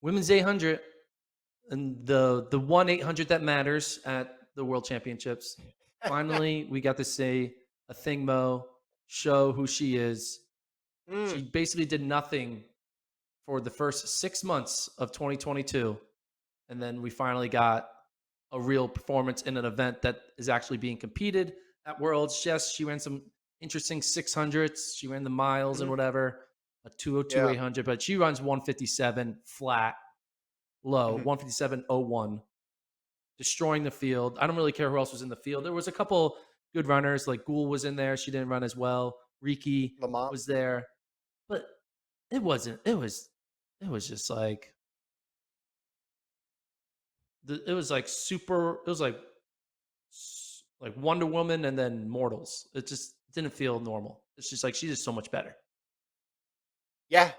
Women's 800 and the one 800 that matters at the World Championships. Finally, we got to see Athing Mu show who she is. Mm, She basically did nothing for the first 6 months of 2022. And then we finally got a real performance in an event that is actually being competed at Worlds. Yes, she ran some interesting 600s. She ran the miles and mhm. whatever, a 202 Yeah. 800, but she runs 157 flat, low, Mhm. 157.01, destroying the field. I don't really care who else was in the field. There was a couple good runners, like Gould was in there. She didn't run as well. Riki Lamont. was there, but it wasn't. It was just like it was like super. It was like Wonder Woman and then Mortals. It just didn't feel normal. It's just like she's just so much better. Yeah.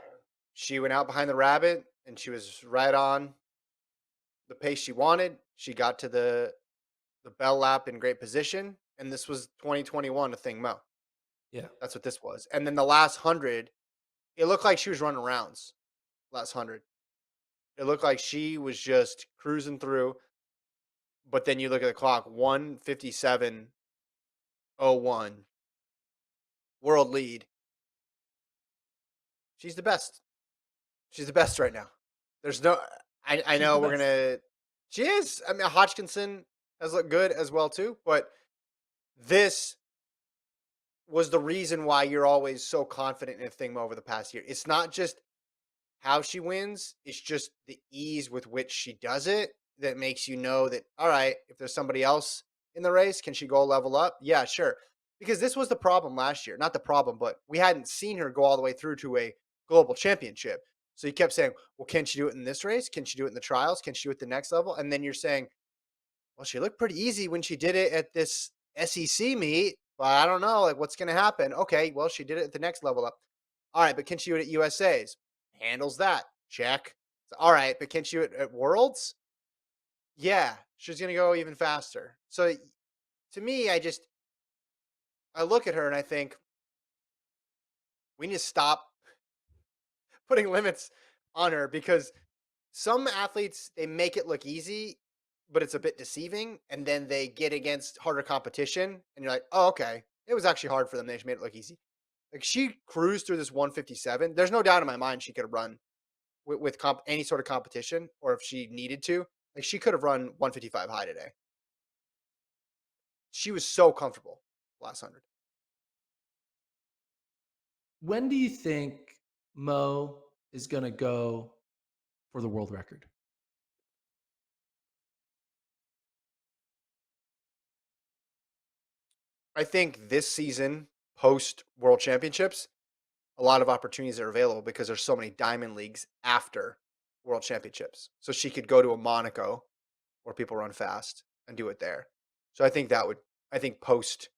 She went out behind the rabbit and she was right on the pace she wanted. She got to the bell lap in great position, and this was 2021 a thing Mo. Yeah. That's what this was. And then the last 100, it looked like she was running rounds. Last 100. It looked like she was just cruising through, but then you look at the clock, 157.01 world lead. She's the best. She's the best right now. There's no I She's the know we're best. gonna she is. I mean Hodgkinson has looked good as well too, but this was the reason why you're always so confident in a thing over the past year. It's not just how she wins, it's just the ease with which she does it that makes you know that, all right, if there's somebody else in the race, can she go level up? Yeah, sure. Because this was the problem last year. Not the problem, but we hadn't seen her go all the way through to a global championship. So you kept saying, well, can she do it in this race? Can she do it in the trials? Can she do it at the next level? And then you're saying, well, she looked pretty easy when she did it at this SEC meet, but I don't know, like what's going to happen. Okay, well, she did it at the next level up. All right, but can she do it at USA's? Handles that. Check. So, all right, but can she do it at Worlds? Yeah, she's going to go even faster. So to me, I look at her and I think we need to stop putting limits on her because some athletes they make it look easy, but it's a bit deceiving, and then they get against harder competition, and you're like, oh, okay, it was actually hard for them. They just made it look easy. Like she cruised through this 157. There's no doubt in my mind she could have run with any sort of competition, or if she needed to, like she could have run 155 high today. She was so comfortable last 100. When do you think Mo is going to go for the world record? I think this season, post World Championships, a lot of opportunities are available because there's so many diamond leagues after World Championships. So she could go to a Monaco where people run fast and do it there. So I think post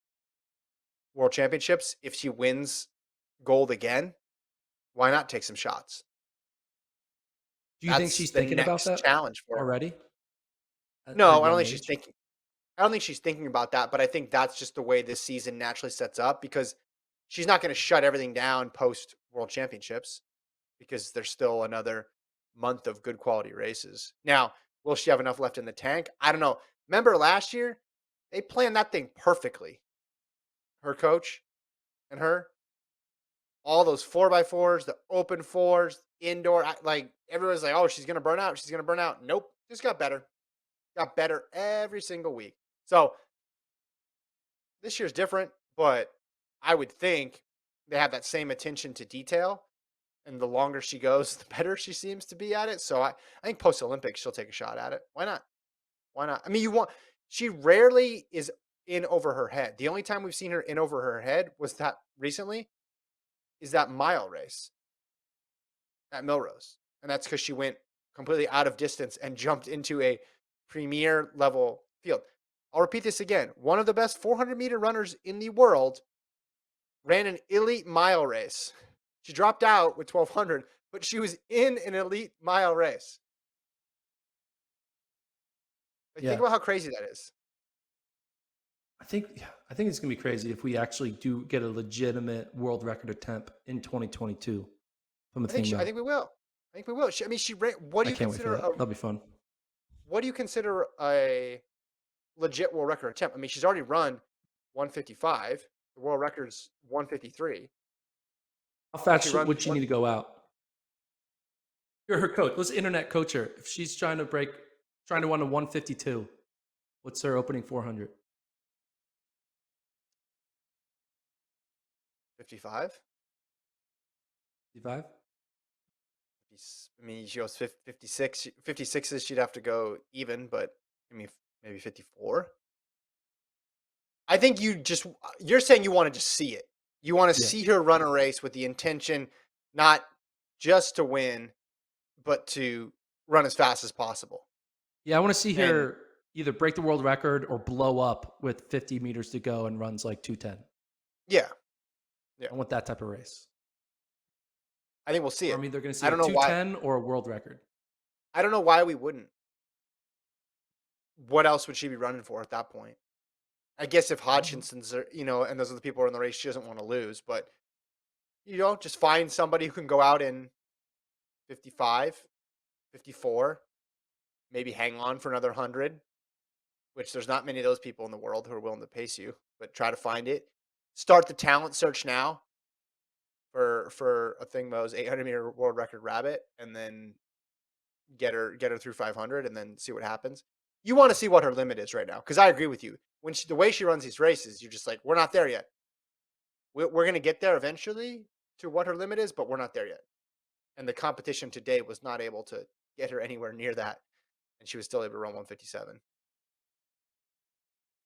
World Championships, if she wins gold again, why not take some shots? Do you think That's she's the thinking about next that challenge for her. already at her No, young age? I don't think she's thinking about that, but I think that's just the way this season naturally sets up because she's not going to shut everything down post World Championships because there's still another month of good quality races. Now, will she have enough left in the tank? I don't know. Remember last year? They planned that thing perfectly. Her coach and her, all those 4x4s, the open fours, indoor, like everyone's like, oh, she's going to burn out. She's going to burn out. Nope. Just got better every single week. So this year's different, but I would think they have that same attention to detail. And the longer she goes, the better she seems to be at it. So I think post Olympics, she'll take a shot at it. Why not? Why not? I mean, she rarely is in over her head. The only time we've seen her in over her head was that recently is that mile race at Milrose. And that's because she went completely out of distance and jumped into a premier level field. I'll repeat this again. One of the best 400-meter runners in the world ran an elite mile race. She dropped out with 1200, but she was in an elite mile race. Like, think Yeah. about how crazy that is. I think it's going to be crazy if we actually do get a legitimate world record attempt in 2022 from a thing I Mo. think we will. I think we will. I mean, she ran. What do I you can't wait for consider that. a That'll be fun. what do you consider a legit world record attempt? I mean, she's already run 155. The world record's 153. How So she fast runs would she one. need to go out? You're her coach. Let's internet coach her. If she's trying to run a 152, what's her opening 400? 55. 55? I mean, she goes 56. 56s, she'd have to go even, but I mean, maybe 54. I think you're saying you want to just see it. You want to Yeah. see her run a race with the intention not just to win, but to run as fast as possible. Yeah, I want to see And her either break the world record or blow up with 50 meters to go and runs like 210. yeah, yeah, I want that type of race. I think we'll see Or I'm it. either going to see I a don't know why. 210 or a world record. I don't know why we wouldn't. What else would she be running for at that point? I guess if Mhm. Hodgkinson's, and those are the people who are in the race, she doesn't want to lose. But just find somebody who can go out in 55, 54, maybe hang on for another 100, which there's not many of those people in the world who are willing to pace you, but try to find it. Start the talent search now for Athing Mu's 800-meter world record rabbit, and then get her through 500, and then see what happens. You want to see what her limit is right now, because I agree with you. The way she runs these races, you're just like, we're not there yet. We're going to get there eventually to what her limit is, but we're not there yet. And the competition today was not able to get her anywhere near that, and she was still able to run 157.